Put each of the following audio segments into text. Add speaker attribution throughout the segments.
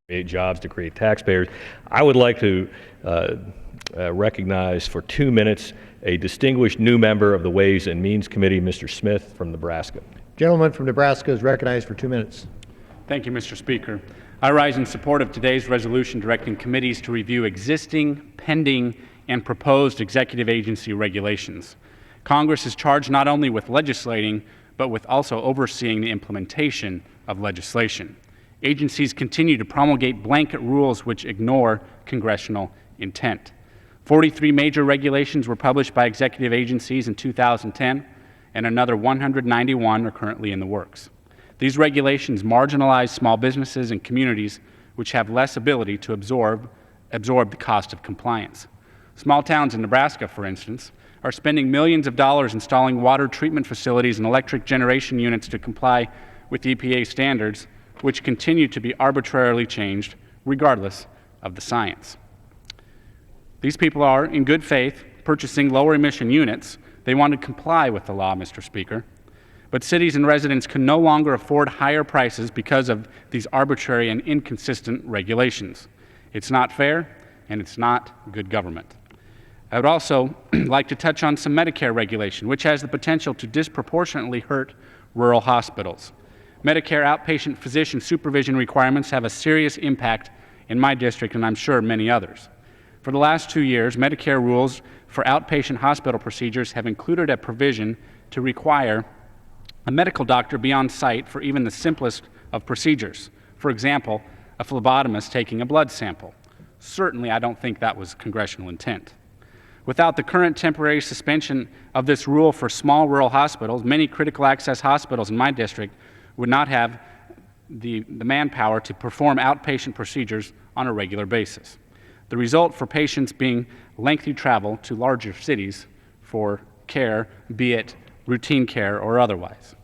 Speaker 1: create jobs, to create taxpayers. I would like to recognize for 2 minutes a distinguished new member of the Ways and Means Committee, Mr. Smith from Nebraska.
Speaker 2: Gentleman from Nebraska is recognized for 2 minutes.
Speaker 3: Thank you, Mr. Speaker. I rise in support of today's resolution directing committees to review existing, pending, and proposed executive agency regulations. Congress is charged not only with legislating, but with also overseeing the implementation of legislation. Agencies continue to promulgate blanket rules which ignore congressional intent. 43 major regulations were published by executive agencies in 2010, and another 191 are currently in the works. These regulations marginalize small businesses and communities which have less ability to absorb the cost of compliance. Small towns in Nebraska, for instance, are spending millions of dollars installing water treatment facilities and electric generation units to comply with EPA standards, which continue to be arbitrarily changed regardless of the science. These people are, in good faith, purchasing lower emission units. They want to comply with the law, Mr. Speaker. But cities and residents can no longer afford higher prices because of these arbitrary and inconsistent regulations. It's not fair, and it's not good government. I would also like to touch on some Medicare regulation, which has the potential to disproportionately hurt rural hospitals. Medicare outpatient physician supervision requirements have a serious impact in my district, and I'm sure many others. For the last 2 years, Medicare rules for outpatient hospital procedures have included a provision to require a medical doctor be on site for even the simplest of procedures. For example, a phlebotomist taking a blood sample. Certainly, I don't think that was congressional intent. Without the current temporary suspension of this rule for small rural hospitals, many critical access hospitals in my district would not have the manpower to perform outpatient procedures on a regular basis. The result for patients being lengthy travel to larger cities for care, be it routine care or otherwise.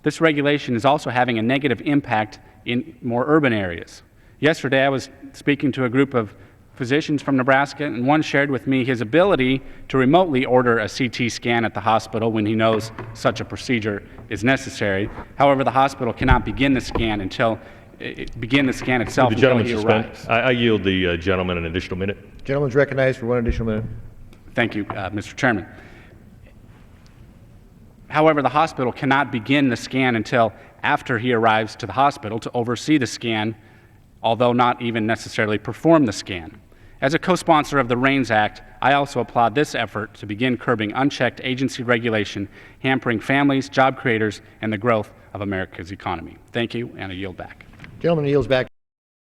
Speaker 3: This regulation is also having a negative impact in more urban areas. Yesterday, I was speaking to a group of physicians from Nebraska, and one shared with me his ability to remotely order a CT scan at the hospital when he knows such a procedure is necessary. However, the hospital cannot begin the scan itself until he arrives.
Speaker 1: I yield the gentleman an additional minute.
Speaker 2: Gentleman's recognized for 1 additional minute.
Speaker 3: Thank you, Mr. Chairman. However, the hospital cannot begin the scan until after he arrives to the hospital to oversee the scan, although not even necessarily perform the scan. As a co-sponsor of the RAINS Act, I also applaud this effort to begin curbing unchecked agency regulation, hampering families, job creators, and the growth of America's economy. Thank you, and I yield back.
Speaker 2: Gentleman yields back.